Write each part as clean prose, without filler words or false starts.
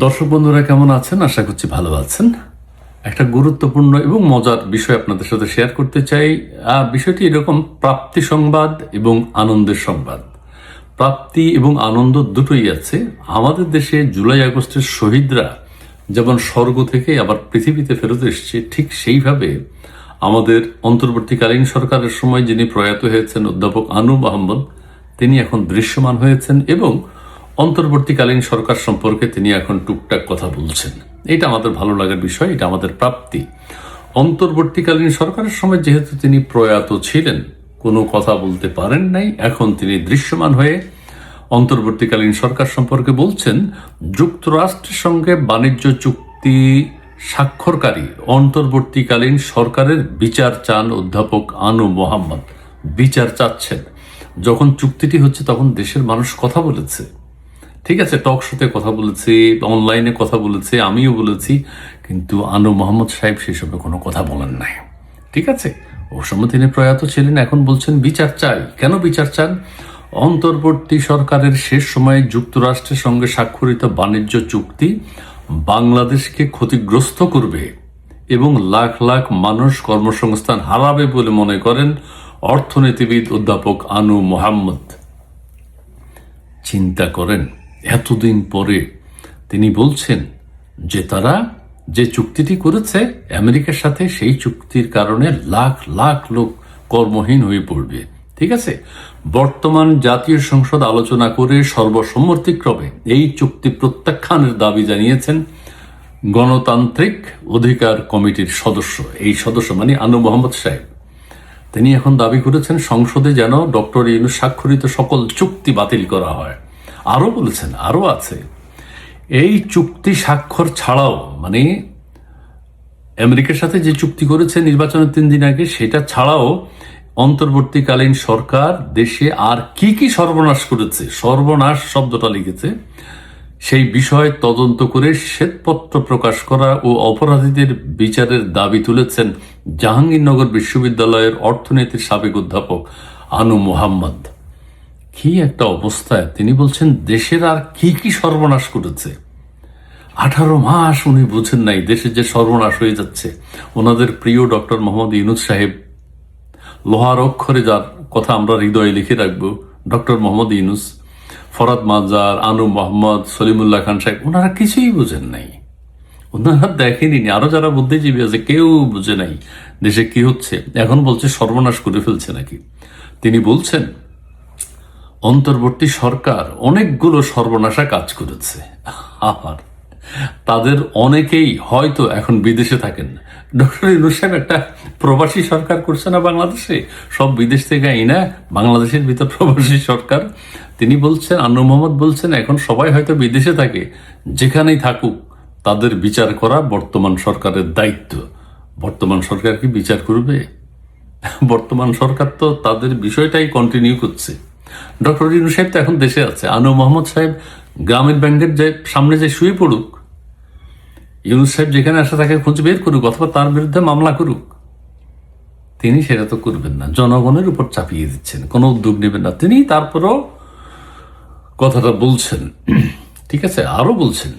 দর্শক বন্ধুরা কেমন আছেন? আশা করছি ভালো আছেন। একটা গুরুত্বপূর্ণ এবং মজার বিষয় আপনাদের সাথে শেয়ার করতে চাই। বিষয়টি এরকম, প্রাপ্তি সংবাদ এবং আনন্দের সংবাদ। প্রাপ্তি এবং আনন্দ দুটোই আছে। আমাদের দেশে জুলাই আগস্টের শহীদরা যেমন স্বর্গ থেকে আবার পৃথিবীতে ফেরত এসছে, ঠিক সেইভাবে আমাদের অন্তর্বর্তীকালীন সরকারের সময় যিনি প্রয়াত হয়েছেন অধ্যাপক আনু মোহাম্মদ, তিনি এখন দৃশ্যমান হয়েছেন এবং অন্তর্বর্তীকালীন সরকার সম্পর্কে তিনি এখন টুকটাক কথা বলছেন। এটা আমাদের ভালো লাগার বিষয়, এটা আমাদের প্রাপ্তি। অন্তর্বর্তীকালীন সরকারের সময় যেহেতু তিনি প্রয়াত ছিলেন, কোনো কথা বলতে পারেন নাই, এখন তিনি দৃশ্যমান হয়ে অন্তর্বর্তীকালীন সরকার সম্পর্কে বলছেন। যুক্তরাষ্ট্রের সঙ্গে বাণিজ্য চুক্তি স্বাক্ষরকারী অন্তর্বর্তীকালীন সরকারের বিচার চান অধ্যাপক আনু মোহাম্মদ। বিচার চাচ্ছেন। যখন চুক্তিটি হচ্ছে তখন দেশের মানুষ কথা বলেছে, ঠিক আছে, টক শোতে কথা বলেছে, অনলাইনে কথা বলেছে, আমিও বলেছি, কিন্তু আনু মোহাম্মদ সাহেব সেসবে কোনো কথা বলেন নাই। ঠিক আছে, ও সময় তিনি প্রয়াত ছিলেন, এখন বলছেন বিচার চাই। কেন বিচার চান? অন্তর্বর্তী সরকারের শেষ সময়ে যুক্তরাষ্ট্রের সঙ্গে স্বাক্ষরিত বাণিজ্য চুক্তি বাংলাদেশকে ক্ষতিগ্রস্ত করবে এবং লাখ লাখ মানুষ কর্মসংস্থান হারাবে বলে মনে করেন অর্থনীতিবিদ অধ্যাপক আনু মোহাম্মদ। চিন্তা করেন, এতদিন পরে তিনি বলছেন যে তারা যে চুক্তিটি করেছে আমেরিকার সাথে, সেই চুক্তির কারণে লাখ লাখ লোক কর্মহীন হয়ে পড়বে। ঠিক আছে, বর্তমান জাতীয় সংসদ আলোচনা করে সর্বসম্মতিক্রমে এই চুক্তি প্রত্যাখ্যানের দাবি জানিয়েছেন গণতান্ত্রিক অধিকার কমিটির সদস্য। এই সদস্য মানে আনু মোহাম্মদ সাহেব। তিনি এখন দাবি করেছেন সংসদে যেন ডক্টর ইউনূস স্বাক্ষরিত সকল চুক্তি বাতিল করা হয়। আরও বলেছেন, আরও আছে, এই চুক্তি স্বাক্ষর ছাড়াও, মানে আমেরিকার সাথে যে চুক্তি করেছে নির্বাচনের 3 দিন আগে, সেটা ছাড়াও অন্তর্বর্তীকালীন সরকার দেশে আর কি কি সর্বনাশ করেছে, সর্বনাশ শব্দটা লিখেছে, সেই বিষয়ে তদন্ত করে শ্বেতপত্র প্রকাশ করা ও অপরাধীদের বিচারের দাবি তুলেছেন জাহাঙ্গীরনগর বিশ্ববিদ্যালয়ের অর্থনীতির সাবেক অধ্যাপক আনু মোহাম্মদ। কি একটা অবস্থায়! তিনি বলছেন দেশের আর কি কি সর্বনাশ করেছে। 18 মাস উনি বুঝেন নাই দেশে যে সর্বনাশ হয়ে যাচ্ছে। ওনাদের প্রিয় ডক্টর মোহাম্মদ ইউনূস সাহেব, লোহার অক্ষরে যার কথা আমরা হৃদয়ে লিখে রাখবো, ডক্টর মোহাম্মদ ইউনূস, ফরাদ মাজার, আনু মোহাম্মদ, সলিমুল্লাহ খান সাহেব, ওনারা কিছুই বুঝেন নাই। ওনারা দেখেনি, আরো যারা বুদ্ধিজীবী আছে কেউ বুঝে নাই দেশে কি হচ্ছে। এখন বলছে সর্বনাশ করে ফেলছে নাকি। তিনি বলছেন অন্তর্বর্তী সরকার অনেকগুলো সর্বনাশা কাজ করেছে, আর তাদের অনেকেই হয়তো এখন বিদেশে থাকেন। ডক্টর ইউনূস সাহেব একটা প্রবাসী সরকার করছে না বাংলাদেশে, সব বিদেশ থেকে আইনা বাংলাদেশের ভিতর প্রবাসী সরকার। তিনি বলছেন, আনু মোহাম্মদ বলছেন, এখন সবাই হয়তো বিদেশে থাকে, যেখানেই থাকুক তাদের বিচার করা বর্তমান সরকারের দায়িত্ব। বর্তমান সরকার কি বিচার করবে? বর্তমান সরকার তো তাদের বিষয়টাই কন্টিনিউ করছে। ডক্টর ইউনূস সাহেব তো এখন দেশে আছে, আনু মোহাম্মদ সাহেব গ্রামীণ ব্যাংকের যে সামনে যে শুয়ে পড়ুক, ইউনূস সাহেব যেখানে আসে তাকে খুঁজে বের করুক অথবা তার বিরুদ্ধে মামলা করুক। তিনি সেটা তো করবেন না, জনগণের উপর চাপিয়ে দিচ্ছেন, কোনো উদ্যোগ নেবেন না তিনি। তারপরও কথাটা বলছেন, ঠিক আছে। আরো বলছেন,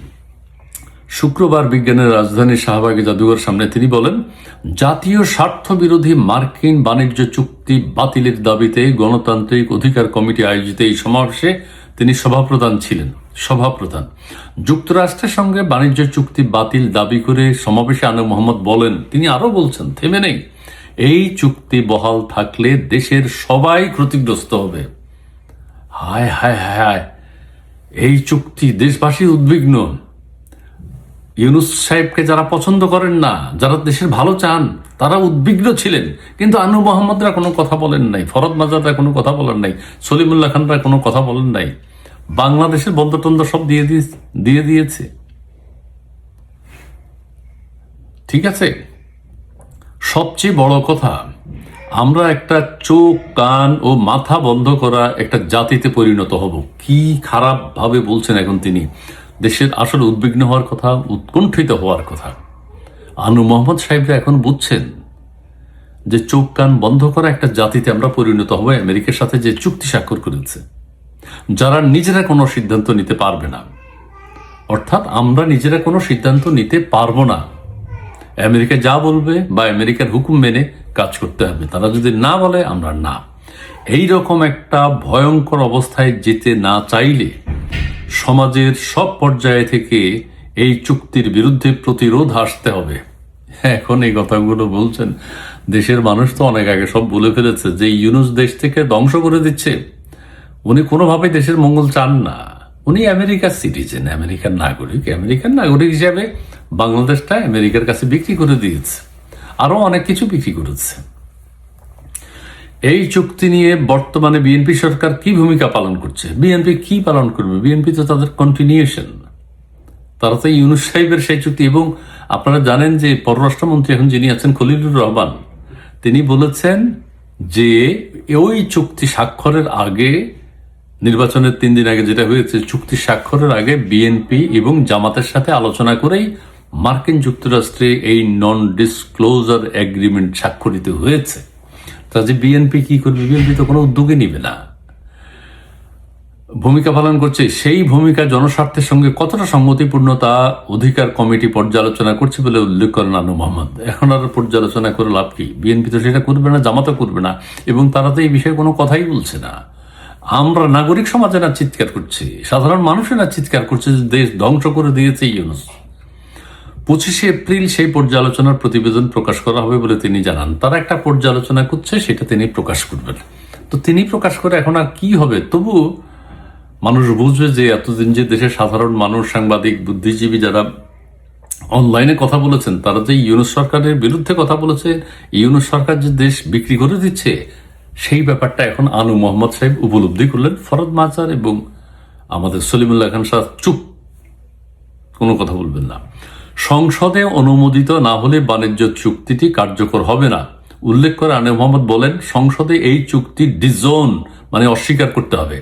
শুক্রবার বিজ্ঞানের রাজধানী শাহবাগে জাদুঘর সামনে তিনি বলেন, জাতীয় স্বার্থ বিরোধী মার্কিন বাণিজ্য চুক্তি বাতিলের দাবিতে গণতান্ত্রিক অধিকার কমিটি আয়োজিত এই সমাবেশে তিনি সভাপ্রধান ছিলেন। সভাপ্রধান যুক্তরাষ্ট্রের সঙ্গে বাণিজ্য চুক্তি বাতিল দাবি করে সমাবেশে আনু মোহাম্মদ বলেন, তিনি আরো বলছেন, থেমে নেই, এই চুক্তি বহাল থাকলে দেশের সবাই ক্ষতিগ্রস্ত হবে। হায় হায় হায়, এই চুক্তি দেশবাসী উদ্বিগ্ন। ইউনূস সাহেবকে যারা পছন্দ করেন না, যারা দেশের ভালো চান, তারা উদ্বিগ্ন ছিলেন, কিন্তু আনু মোহাম্মদরা কোনো কথা বলেন নাই, ফরদ মাজাররা কোনো কথা বলেন নাই, সলিমুল্লাহ খানরা কোনো কথা বলেন নাই। বাংলাদেশের বন্ধটন্ধ সব দিয়ে দিয়েছে। ঠিক আছে, সবচেয়ে বড় কথা, আমরা একটা চোখ, কান ও মাথা বন্ধ করা একটা জাতিতে পরিণত হব। কি খারাপ ভাবে বলছেন এখন তিনি। দেশের আসলে উদ্বিগ্ন হওয়ার কথা, উৎকণ্ঠিত হওয়ার কথা। আনু মোহাম্মদ সাহেবরা এখন বুঝছেন যে চোখ কান বন্ধ করা একটা জাতিতে আমরা পরিণত হব আমেরিকার সাথে যে চুক্তি স্বাক্ষর করেছে, যারা নিজেরা কোনো সিদ্ধান্ত নিতে পারবে না, অর্থাৎ আমরা নিজেরা কোনো সিদ্ধান্ত নিতে পারবো না, আমেরিকা যা বলবে বা আমেরিকার হুকুম মেনে কাজ করতে হবে, তারা যদি না বলে আমরা না। এই রকম একটা ভয়ঙ্কর অবস্থায় যেতে না চাইলে সমাজের সব পর্যায়ে থেকে এই চুক্তির বিরুদ্ধে প্রতিরোধ আসতে হবে। এখন এই কথাগুলো বলছেন, দেশের মানুষ তো অনেক আগে সব বলে ফেলেছে যে ইউনুস দেশ থেকে ধ্বংস করে দিচ্ছে। উনি কোনোভাবেই দেশের মঙ্গল চান না। উনি আমেরিকার সিটিজেন, আমেরিকার নাগরিক। আমেরিকার নাগরিক হিসাবে বাংলাদেশটা আমেরিকার কাছে বিক্রি করে দিয়েছে, আরো অনেক কিছু বিক্রি করেছে। এই চুক্তি নিয়ে বর্তমানে বিএনপি সরকার কি ভূমিকা পালন করছে? বিএনপি কি পালন করবে? বিএনপি তো তাদের কন্টিনিউশন, তারা তো ইউনুস সাহেবের সেই চুক্তি। এবং আপনারা জানেন যে পররাষ্ট্রমন্ত্রী এখন যিনি আছেন খলিলুর রহমান, তিনি বলেছেন যে ওই চুক্তি স্বাক্ষরের আগে, নির্বাচনের 3 দিন আগে যেটা হয়েছে, চুক্তি স্বাক্ষরের আগে বিএনপি এবং জামাতের সাথে আলোচনা করেই মার্কিন যুক্তরাষ্ট্রে এই নন ডিসক্লোজার এগ্রিমেন্ট স্বাক্ষরিত হয়েছে। তাহলে বিএনপি কি করবে? বিএনপি তো কোনো উদ্যোগই নিবে না। ভূমিকা পালন করছে, সেই ভূমিকা জনস্বার্থের সঙ্গে কতটা সংগতিপূর্ণ তা অধিকার কমিটি পর্যালোচনা করছে বলে উল্লেখ করেন আনু মোহাম্মদ। এখন আর পর্যালোচনা করে লাভ কি? বিএনপি তো সেটা করবে না, জামাতও করবে না, এবং তারা তো এই বিষয়ে কোনো কথাই বলছে না। আমরা নাগরিক সমাজে না চিৎকার করছি, সাধারণ মানুষেরা চিৎকার করছে যে দেশ ধ্বংস করে দিয়েছে ইউনুস। 25শে এপ্রিল সেই পর্যালোচনার প্রতিবেদন প্রকাশ করা হবে বলে তিনি জানান। তারা একটা পর্যালোচনা করছে, সেটা তিনি প্রকাশ করবেন। তো তিনি প্রকাশ করে এখন আর কি হবে? তবু মানুষ বুঝবে যে এতদিন যে দেশের সাধারণ মানুষ, সাংবাদিক, বুদ্ধিজীবী যারা অনলাইনে কথা বলেছেন, তারা যে ইউনুস সরকারের বিরুদ্ধে কথা বলেছে, ইউনুস সরকার যে দেশ বিক্রি করে দিচ্ছে, সেই ব্যাপারটা এখন আনু মোহাম্মদ সাহেব উপলব্ধি করলেন। ফরদ মাজার এবং আমাদের সলিমুল্লাহ খান সাহেব চুপ, কোনো কথা বলবেন না। সংসদে অনুমোদিত না হলে বাণিজ্য চুক্তিটি কার্যকর হবে না উল্লেখ করে আনু মোহাম্মদ বলেন, সংসদে এই চুক্তি ডিজোন মানে অস্বীকার করতে হবে।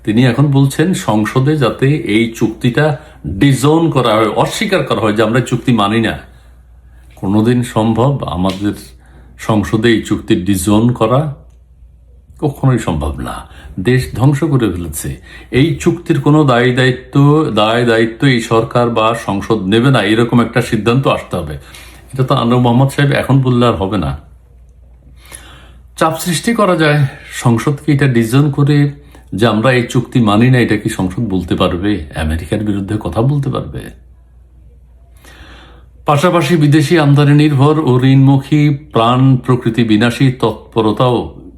তিনি এখন বলছেন সংসদে যাতে এই চুক্তিটা ডিজোন করা হয়, অস্বীকার করা হয় যে আমরা চুক্তি মানি না। কোনোদিন সম্ভব আমাদের সংসদে এই চুক্তি ডিজোন করা? কখনোই সম্ভব না। দেশ ধ্বংস করে ফেলেছে। এই চুক্তির কোনো দায় দায়িত্ব এই সরকার বা সংসদ নেবে না, এরকম একটা সিদ্ধান্ত আসতে হবে। এটা তো আনু মোহাম্মদ সাহেব এখন বললে আর হবে না। চাপ সৃষ্টি করা যায় সংসদকে, এটা ডিসিশন করে যে আমরা এই চুক্তি মানি না, এটা কি সংসদ বলতে পারবে? আমেরিকার বিরুদ্ধে কথা বলতে পারবে? পাশাপাশি বিদেশি আমদানি নির্ভর ও ঋণমুখী প্রাণ প্রকৃতি বিনাশী তৎপরতাও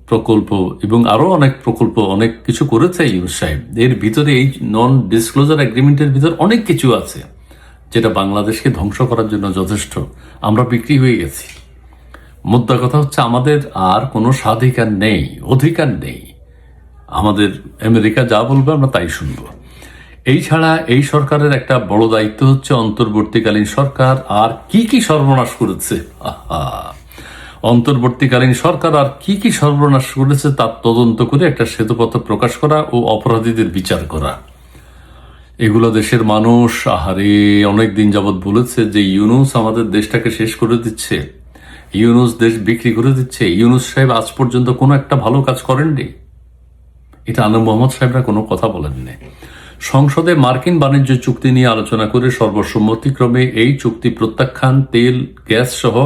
প্রকল্প এবং আরো অনেক প্রকল্প, অনেক কিছু করেছে ইউনুস সাহেব। এর ভিতরে এই নন ডিসক্লোজার এগ্রিমেন্টের ভিতর অনেক কিছু আছে যেটা বাংলাদেশকে ধ্বংস করার জন্য যথেষ্ট। আমরা বিক্রি হয়ে গেছি। মুদ্রা কথা হচ্ছে আমাদের আর কোনো স্বাধিকার নেই, অধিকার নেই। আমাদের আমেরিকা যা বলবে আমরা তাই শুনব। এই ছাড়া এই সরকারের একটা বড় দায়িত্ব হচ্ছে অন্তর্বর্তীকালীন সরকার আর কি কি সর্বনাশ করেছে। অন্তর্বর্তীকালীন সরকার আর কি কি সর্বনাশ করেছে তার তদন্ত করে একটা শ্বেতপত্র প্রকাশ করা ও অপরাধীদের বিচার করা। এগুলো দেশের মানুষ আহারে অনেক দিন যাবৎ বলেছে যে ইউনুস আমাদের দেশটাকে শেষ করে দিচ্ছে, ইউনুস দেশ বিক্রি করে দিচ্ছে। ইউনুস সাহেব আজ পর্যন্ত কোনো একটা ভালো কাজ করেননি। এটা আনু মোহাম্মদ সাহেবরা কোনো কথা বলেননি। সংসদে মার্কিন বাণিজ্য চুক্তি নিয়ে আলোচনা করে সর্বসম্মতিক্রমে এই চুক্তি প্রত্যাখ্যান, তেল গ্যাস সহ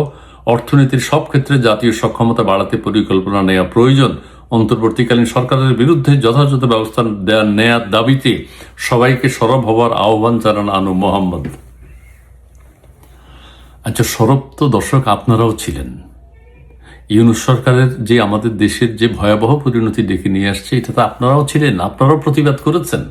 অর্থনীতির সব ক্ষেত্রে জাতীয় সক্ষমতা বাড়াতে পরিকল্পনা নেওয়া প্রয়োজন। অন্তর্বর্তীকালীন সরকারের বিরুদ্ধে যথাযথ ব্যবস্থা নেয়ার দাবিতে সবাইকে সরব হওয়ার আহ্বান জানান আনু মোহাম্মদ। আচ্ছা, সরব তো দর্শক আপনারাও ছিলেন। ইউনুস সরকারের যে আমাদের দেশের যে ভয়াবহ পরিণতি ডেকে নিয়ে আসছে, এটা তো আপনারাও ছিলেন, আপনারাও প্রতিবাদ করেছেন।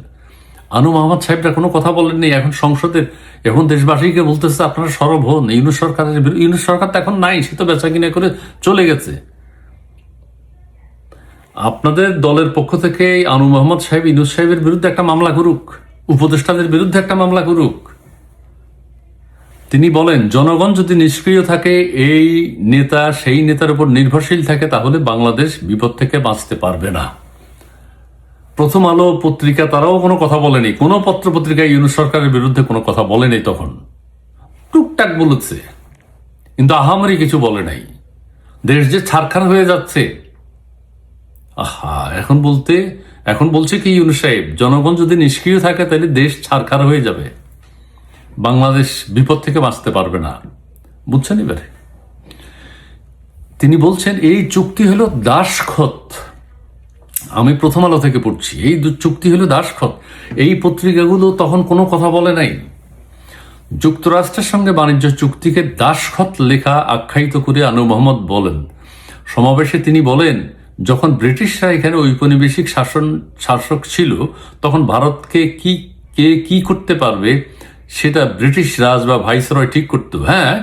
আনু মোহাম্মদ সাহেবরা কোনো কথা বলেননি। এখন সংসদের, এখন দেশবাসীকে বলতেছে আপনারা সরব হন। ইউনুস সরকারের ইউনুস সরকার তো এখন নাই, সে তো বেচা কিনা করে চলে গেছে। আপনাদের দলের পক্ষ থেকে আনু মোহাম্মদ সাহেব ইউনুস সাহেবের বিরুদ্ধে একটা মামলা করুক, উপদেষ্টাদের বিরুদ্ধে একটা মামলা করুক। তিনি বলেন জনগণ যদি নিষ্ক্রিয় থাকে, এই নেতা সেই নেতার উপর নির্ভরশীল থাকে, তাহলে বাংলাদেশ বিপদ থেকে বাঁচতে পারবে না। প্রথম আলো পত্রিকা তারাও কোনো কথা বলেনি, কোনো পত্র পত্রিকায় ইউনুস সরকারের বিরুদ্ধে কোনো কথা বলেনি। তখন টুকটাক বলেছে, কিন্তু আহামরি কিছু বলে নাই। দেশ যে ছারখার হয়ে যাচ্ছে, এখন বলছে কি ইউনুস সাহেব, জনগণ যদি নিষ্ক্রিয় থাকে তাহলে দেশ ছারখার হয়ে যাবে। বাংলাদেশ বিপদ থেকে বাঁচতে পারবে না। বুঝছেন এবারে? তিনি বলছেন এই চুক্তি হলো দাসখত। আমি প্রথম আলো থেকে পড়ছি, এই চুক্তি হলো দাসখত। এই পত্রিকাগুলো তখন কোনো কথা বলে নাই। যুক্তরাষ্ট্রের সঙ্গে বাণিজ্য চুক্তিকে দাসখত লেখা আখ্যায়িত করে আনু মোহাম্মদ বলেন, সমাবেশে তিনি বলেন, যখন ব্রিটিশরা এখানে ঔপনিবেশিক শাসক ছিল তখন ভারতকে কে কি করতে পারবে সেটা ব্রিটিশ রাজ বা ভাইসরয় ঠিক করতো। হ্যাঁ,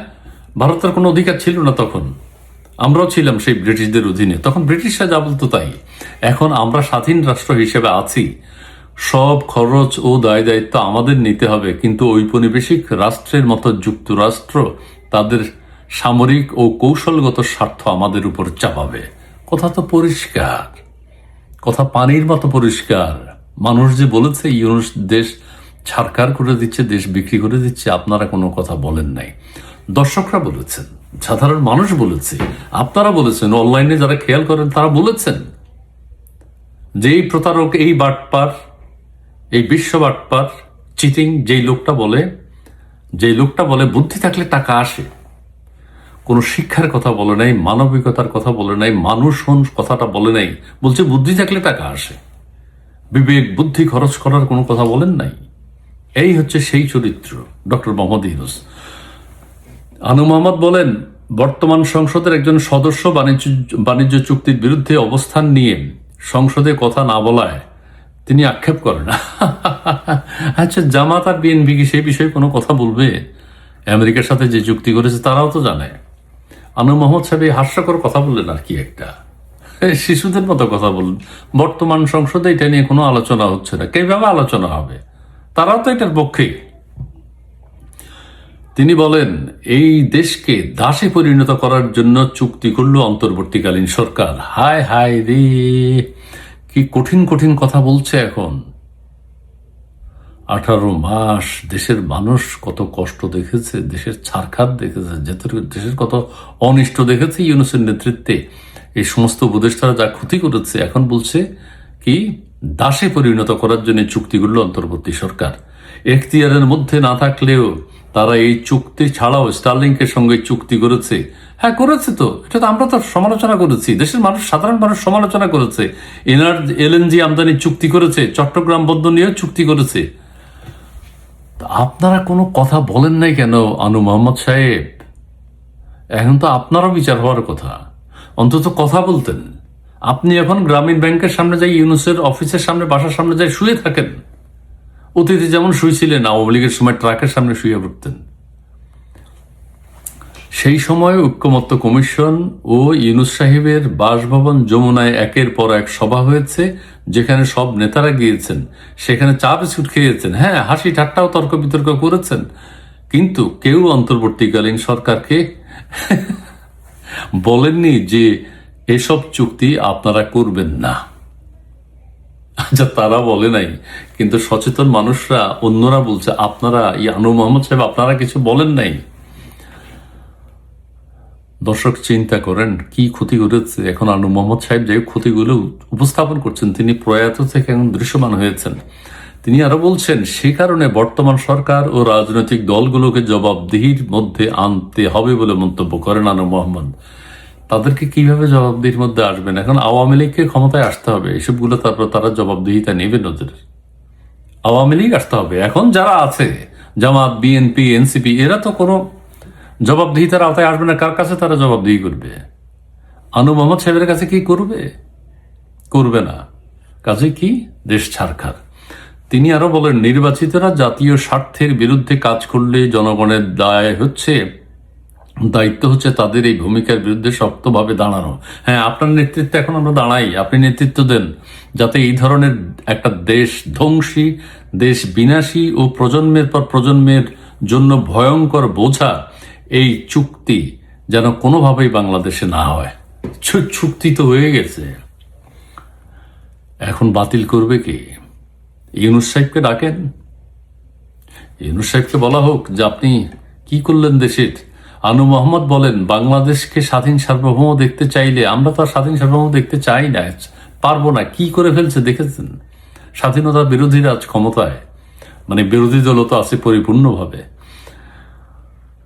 ভারতের কোনো অধিকার ছিল না তখন, আমরাও ছিলাম সেই ব্রিটিশদের অধীনে, তখন ব্রিটিশরা যা বলতো তাই। এখন আমরা স্বাধীন রাষ্ট্র হিসেবে আছি, সব খরচ ও দায় দায়িত্ব আমাদের নিতে হবে, কিন্তু ঔপনিবেশিক রাষ্ট্রের মতো যুক্তরাষ্ট্র তাদের সামরিক ও কৌশলগত স্বার্থ আমাদের উপর চাপাবে। কথা তো পরিষ্কার, কথা পানির মতো পরিষ্কার। মানুষ যে বলেছে ইউনুস দেশ ছারকার করে দিচ্ছে, দেশ বিক্রি করে দিচ্ছে, আপনারা কোনো কথা বলেন নাই। দর্শকরা বলেছেন, সাধারণ মানুষ বলেছে, আপনারা বলেছেন, অনলাইনে যারা খেয়াল করেন তারা বলেছেন যে এই প্রতারক, এই বাটপার, এই বিশ্ব বাটপার, চিটিং যেই লোকটা বলে বুদ্ধি থাকলে টাকা আসে, কোনো শিক্ষার কথা বলে নাই, মানবিকতার কথা বলে নাই, মানুষ হন কথাটা বলে নাই, বলছে বুদ্ধি থাকলে টাকা আসে, বিবেক বুদ্ধি খরচ করার কোনো কথা বলেন নাই। এই হচ্ছে সেই চরিত্র ডক্টর মোহাম্মদ ইউনূস। আনু মোহাম্মদ বলেন, বর্তমান সংসদের একজন সদস্য বাণিজ্য চুক্তির বিরুদ্ধে অবস্থান নিয়ে সংসদে কথা না বলায় তিনি আক্ষেপ করেন। আচ্ছা, জামাত আর বিএনপি কি সেই বিষয়ে কোনো কথা বলবে? আমেরিকার সাথে যে চুক্তি করেছে তারাও তো জানে। আনু মোহাম্মদ সাহেব হাস্যকর কথা বললেন আর কি, একটা শিশুদের মতো কথা বললেন। বর্তমান সংসদে এটা নিয়ে কোনো আলোচনা হচ্ছে না, কিভাবে আলোচনা হবে? তারাও তো এটার পক্ষে। তিনি বলেন, এই দেশকে দাসে পরিণত করার জন্য চুক্তি করল অন্তর্বর্তীকালীন সরকার। হায় হায় রে, কি কঠিন কঠিন কথা বলছে এখন। 18 মাস দেশের মানুষ কত কষ্ট দেখেছে, দেশের ছারখার দেখেছে, দেশের কত অনিষ্ট দেখেছে ইউনূসের নেতৃত্বে। এই সমস্ত উপদেষ্টারা যা ক্ষতি করেছে, এখন বলছে কি দাসে পরিণত করার জন্য চুক্তি করল অন্তর্বর্তী সরকার। এখতিয়ারের মধ্যে না থাকলেও তারা এই চুক্তি ছাড়াও স্টার্লিংকের সঙ্গে চুক্তি করেছে। হ্যাঁ, করেছে তো, এটা তো আমরা তো সমালোচনা করেছি, দেশের মানুষ, সাধারণ মানুষ সমালোচনা করেছে। এলএনজি আমদানি চুক্তি করেছে, চট্টগ্রাম বন্দর নিয়েও চুক্তি করেছে। আপনারা কোনো কথা বলেন নাই কেন আনু মোহাম্মদ সাহেব? এখন তো আপনারও বিচার হওয়ার কথা, অন্তত কথা বলতেন। আপনি এখন গ্রামীণ ব্যাংকের সামনে যাই, ইউনূসের অফিসের সামনে, বাসার সামনে যাই শুয়ে থাকেন। অতীতে যেমন শুয়েছিলেন, আওয়ামী লীগের সময় ট্রাকের সামনে শুয়ে পড়তেন। সেই সময় ঐক্যমত্য কমিশন ও ইউনূস সাহেবের বাসভবন যমুনায় একের পর এক সভা হয়েছে, যেখানে সব নেতারা গিয়েছেন, সেখানে চা বিস্কুট খেয়েছেন, হ্যাঁ, হাসি ঠাট্টাও তর্ক বিতর্ক করেছেন, কিন্তু কেউ অন্তর্বর্তীকালীন সরকারকে বলেননি যে এসব চুক্তি আপনারা করবেন না। আচ্ছা, তারা বলে নাই, কিন্তু সচেতন মানুষরা, অন্যরা বলছে আপনারা, আনু মোহাম্মদ সাহেব আপনারা কিছু বলেন নাই। দর্শক চিন্তা করেন কি ক্ষতি করেছে। এখন আনু মোহাম্মদ সাহেব যে ক্ষতিগুলো উপস্থাপন করছেন, তিনি প্রয়াত থেকে এখন দৃশ্যমান হয়েছেন। তিনি আরো বলছেন, সে কারণে বর্তমান সরকার ও রাজনৈতিক দলগুলোকে জবাবদিহির মধ্যে আনতে হবে বলে মন্তব্য করেন আনু মোহাম্মদ। তাদেরকে কিভাবে জবাবদিহির মধ্যে আসবেন? এখন আওয়ামী লীগকে ক্ষমতায় আসতে হবে, এসবগুলো তারপর তারা জবাবদিহিতা নেবে নজর। আওয়ামী লীগ আসতে হবে। এখন যারা আছে, জামাত, বিএনপি, এনসিপি, এরা তো কোনো জবাবদিহিতার আওতায় আসবে না। কার কাছে তারা জবাবদিহি করবে? আনু মোহাম্মদ সাহেবের কাছে কি করবে? করবে না। কাজে কি দেশ ছারখার। তিনি আরো বলেন, নির্বাচিতরা জাতীয় স্বার্থের বিরুদ্ধে কাজ করলে জনগণের দায়িত্ব হচ্ছে তাদের এই ভূমিকার বিরুদ্ধে শক্তভাবে দাঁড়ানো। হ্যাঁ, আপনার নেতৃত্বে এখন আমরা দাঁড়াই, আপনি নেতৃত্ব দেন, যাতে এই ধরনের একটা দেশ ধ্বংসী, দেশ বিনাশী ও প্রজন্মের পর প্রজন্মের জন্য ভয়ঙ্কর বোঝা এই চুক্তি যেন কোনোভাবেই বাংলাদেশে না হয়। চুক্তি তো হয়ে গেছে, এখন বাতিল করবে কি? ইউনূস সাহেবকে ডাকেন, ইউনূস সাহেবকে বলা হোক যে আপনি কি করলেন দেশের। আনু মোহাম্মদ বলেন, বাংলাদেশকে স্বাধীন সার্বভৌম দেখতে চাইলে, আমরা তো আর স্বাধীন সার্বভৌম দেখতে চাই না, পারবো না। কি করে ফেলছে দেখেছেন? স্বাধীনতার বিরোধীরা আজ ক্ষমতায়, মানে বিরোধী দলও তো আছে পরিপূর্ণভাবে।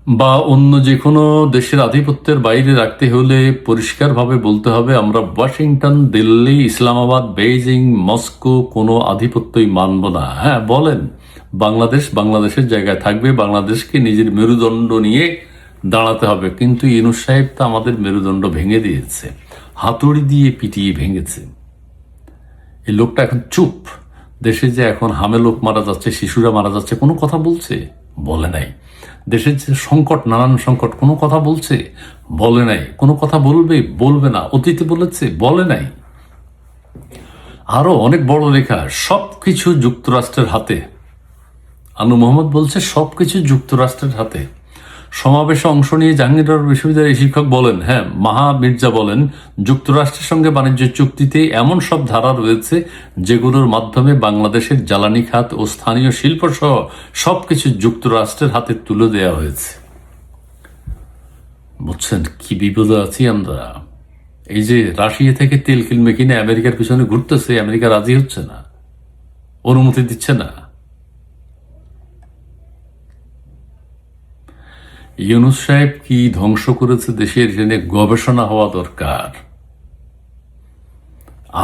বা অন্য যে কোনো দেশের আধিপত্যের বাইরে রাখতে হলে পরিষ্কারভাবে বলতে হবে আমরা Washington, Delhi, Islamabad, Beijing, Moscow কোনো আধিপত্যই মানব না। হ্যাঁ বলেন, বাংলাদেশ বাংলাদেশের জায়গায় থাকবে, বাংলাদেশকে নিজের মেরুদণ্ড নিয়ে দাঁড়াতে হবে। কিন্তু ইউনূস সাহেব তো আমাদের মেরুদণ্ড ভেঙে দিয়েছে, হাতুড়ি দিয়ে পিটিয়ে ভেঙেছে। এই লোকটা এখন চুপ। দেশে যে এখন হামে লোক মারা যাচ্ছে, শিশুরা মারা যাচ্ছে, কোনো কথা বলছে? বলে নাই। দেশের যে সংকট, নানান সংকট, কোনো কথা বলছে? বলে নাই। কোনো কথা বলবে? বলবে না। অতীতে বলেছে? বলে নাই। আরো অনেক বড় লেখা, সবকিছু যুক্তরাষ্ট্রের হাতে। আনু মোহাম্মদ বলছে সবকিছু যুক্তরাষ্ট্রের হাতে। সমাবেশে অংশ নিয়ে জাহাঙ্গীরনগর বিশ্ববিদ্যালয়ের শিক্ষক বলেন, হ্যাঁ মাহা মির্জা বলেন, যুক্তরাষ্ট্রের সঙ্গে বাণিজ্য চুক্তিতে এমন সব ধারা রয়েছে যেগুলোর মাধ্যমে বাংলাদেশের জ্বালানি খাত ও স্থানীয় শিল্প সহ সবকিছু যুক্তরাষ্ট্রের হাতে তুলে দেওয়া হয়েছে। বুঝছেন কি বিপদে আছি আমরা? এই যে রাশিয়া থেকে তেল কিনবে কিনে আমেরিকার পিছনে ঘুরতেছে, আমেরিকা রাজি হচ্ছে না, অনুমতি দিচ্ছে না। ইউনূস সাহেব কি ধ্বংস করেছে দেশের, জেনে গবেষণা হওয়া দরকার।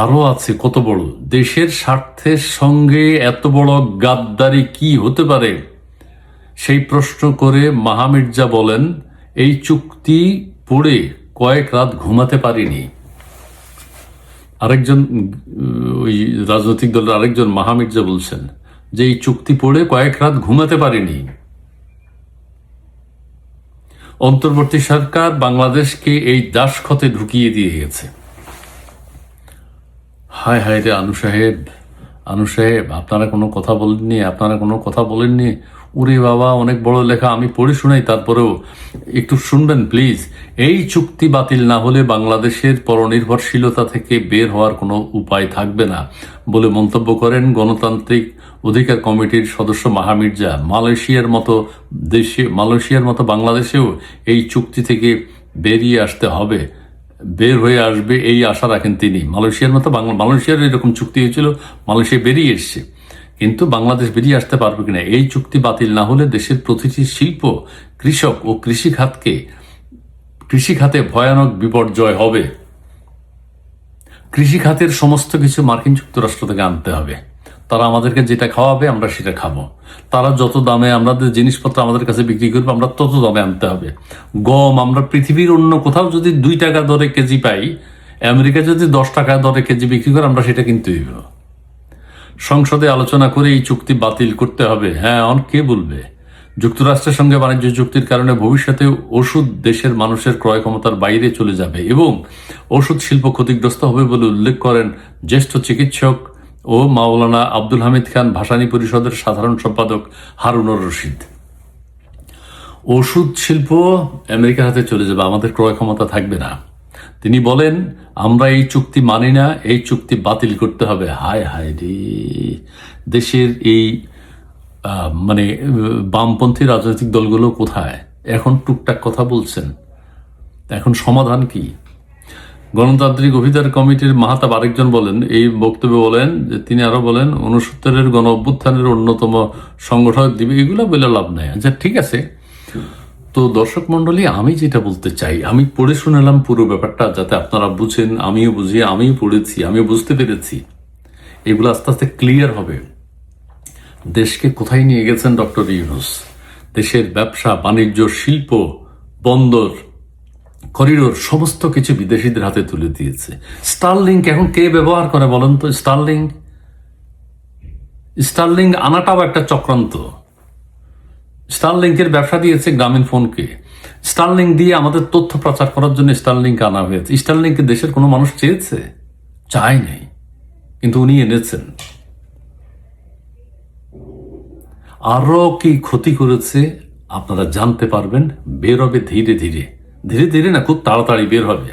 আরো আছে কত বড় দেশের স্বার্থের সঙ্গে এত বড় গাদ্দারি কি হতে পারে, সেই প্রশ্ন করে মাহা মির্জা বলেন, এই চুক্তি পড়ে কয়েক রাত ঘুমাতে পারিনি। আরেকজন ওই রাজনৈতিক দলের আরেকজন মাহা মির্জা বলছেন যে এই চুক্তি পড়ে কয়েক রাত ঘুমাতে পারিনি। অন্তর্বর্তী সরকার বাংলাদেশকে এই দাসখতে ঢুকিয়ে দিয়ে গেছে। হায় হায় রে আনু সাহেব, আনু সাহেব আপনারা কোনো কথা বলেননি, আপনারা কোনো কথা বলেননি। ওরে বাবা, অনেক বড় লেখা, আমি পড়ে শোনাই, তারপরেও একটু শুনবেন প্লিজ। এই চুক্তি বাতিল না হলে বাংলাদেশের পরনির্ভরশীলতা থেকে বের হওয়ার কোনো উপায় থাকবে না বলে মন্তব্য করেন গণতান্ত্রিক অধিকার কমিটির সদস্য মাহা মির্জা। মালয়েশিয়ার মতো বাংলাদেশেও এই চুক্তি থেকে বেরিয়ে আসতে হবে, বের হয়ে আসবে এই আশা রাখেন তিনি। মালয়েশিয়ার এরকম চুক্তি হয়েছিল, মালয়েশিয়া বেরিয়ে এসছে, কিন্তু বাংলাদেশ বেরিয়ে আসতে পারবে কিনা। এই চুক্তি বাতিল না হলে দেশের প্রতিটি শিল্প, কৃষক ও কৃষিখাতে ভয়ানক বিপর্যয় হবে। কৃষিখাতের সমস্ত কিছু মার্কিন যুক্তরাষ্ট্র থেকে আনতে হবে। তারা আমাদেরকে যেটা খাওয়াবে আমরা সেটা খাবো। তারা যত দামে আমাদের জিনিসপত্র আমাদের কাছে বিক্রি করবে আমরা তত দামে আনতে হবে। গম আমরা পৃথিবীর অন্য কোথাও যদি 2 টাকা দরে কেজি পাই, আমেরিকা যদি 10 টাকা দরে কেজি বিক্রি করে আমরা সেটা কিনতে হইব। সংসদে আলোচনা করে এই চুক্তি বাতিল করতে হবে। হ্যাঁ, কে বলবে? যুক্তরাষ্ট্রের সঙ্গে বাণিজ্য চুক্তির কারণে ভবিষ্যতে ওষুধ দেশের মানুষের ক্রয় ক্ষমতার বাইরে চলে যাবে এবং ওষুধ শিল্প ক্ষতিগ্রস্ত হবে বলে উল্লেখ করেন জ্যেষ্ঠ চিকিৎসক ও মাওলানা আব্দুল হামিদ খান ভাসানী পরিষদের সাধারণ সম্পাদক হারুনুর রশিদ। ওষুধ শিল্প আমেরিকার হাতে চলে যাবে, আমাদের ক্রয় ক্ষমতা থাকবে না। তিনি বলেন, আমরা এই চুক্তি মানি না, এই চুক্তি বাতিল করতে হবে। হায় হায় রে, দেশের এই বামপন্থী রাজনৈতিক দলগুলো কোথায়? এখন টুকটাক কথা বলছেন, এখন সমাধান কি? গণতান্ত্রিক অধিকার কমিটির মাহতাব আরেকজন বলেন, এই বক্তব্যে বলেন যে তিনি আরো বলেন 69-এর গণ অভ্যুত্থানের অন্যতম সংগঠক দিবে, এগুলো বলে লাভ নাই। আচ্ছা ঠিক আছে। তো দর্শক মন্ডলী, আমি যেটা বলতে চাই, আমি পড়ে শুনালাম পুরো ব্যাপারটা যাতে আপনারা বুঝেন, আমিও বুঝি, আমিও পড়েছি, আমিও বুঝতে পেরেছি। এগুলো আস্তে আস্তে ক্লিয়ার হবে। দেশকে কোথায় নিয়ে গেছেন ডক্টর ইউনূস? দেশের ব্যবসা বাণিজ্য, শিল্প, বন্দর, করিডোর সমস্ত কিছু বিদেশিদের হাতে তুলে দিয়েছে। স্টারলিংক এখন কে ব্যবহার করে বলেন তো? স্টারলিংক আনাটাও একটা চক্রান্ত। স্টারলিংকের ব্যবসা দিয়েছে গ্রামীণ ফোনকে। স্টারলিংক দিয়ে আমাদের তথ্য প্রচার করার জন্য স্টারলিংক আনা হয়েছে। স্টারলিংকে দেশের কোনো মানুষ চেয়েছে? চায় নাই, কিন্তু উনি এনেছেন। আরো কি ক্ষতি করেছে আপনারা জানতে পারবেন। বের হবে ধীরে ধীরে, ধীরে ধীরে না, খুব তাড়াতাড়ি বের হবে।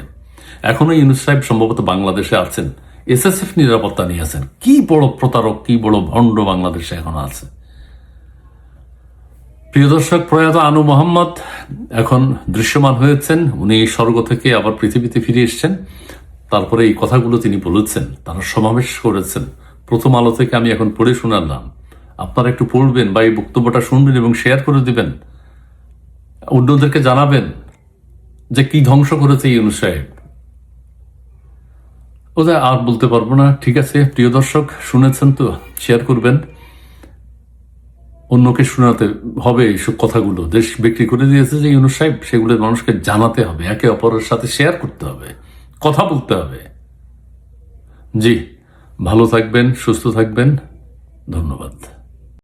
এখনো ইউনূস সাহেব সম্ভবত বাংলাদেশে আছেন, এসএসএফ নিরাপত্তা নিয়ে আছেন। কি বড় প্রতারক, কি বড় ভণ্ড বাংলাদেশে এখনো আছে। প্রিয় দর্শক, প্রয়াত আনু মোহাম্মদ এখন দৃশ্যমান হয়েছেন। উনি স্বর্গ থেকে আবার পৃথিবীতে ফিরে এসছেন। তারপরে এই কথাগুলো তিনি বলেছেন, তারা সমাবেশ করেছেন। প্রথম আলো থেকে আমি এখন পড়ে শোনালাম, আপনারা একটু পড়বেন বা এই বক্তব্যটা শুনবেন এবং শেয়ার করে দিবেন। অন্যদেরকে জানাবেন যে কি ধ্বংস করেছে ইউনূস সাহেব। ওদের আর বলতে পারবো না। ঠিক আছে প্রিয় দর্শক, শুনেছেন তো, শেয়ার করবেন, অন্যকে শোনাতে হবে এইসব কথাগুলো। দেশ বিক্রি করে দিয়েছে যে ইউনূস সাহেব, সেগুলো মানুষকে জানাতে হবে, একে অপরের সাথে শেয়ার করতে হবে, কথা বলতে হবে। জি, ভালো থাকবেন, সুস্থ থাকবেন, ধন্যবাদ।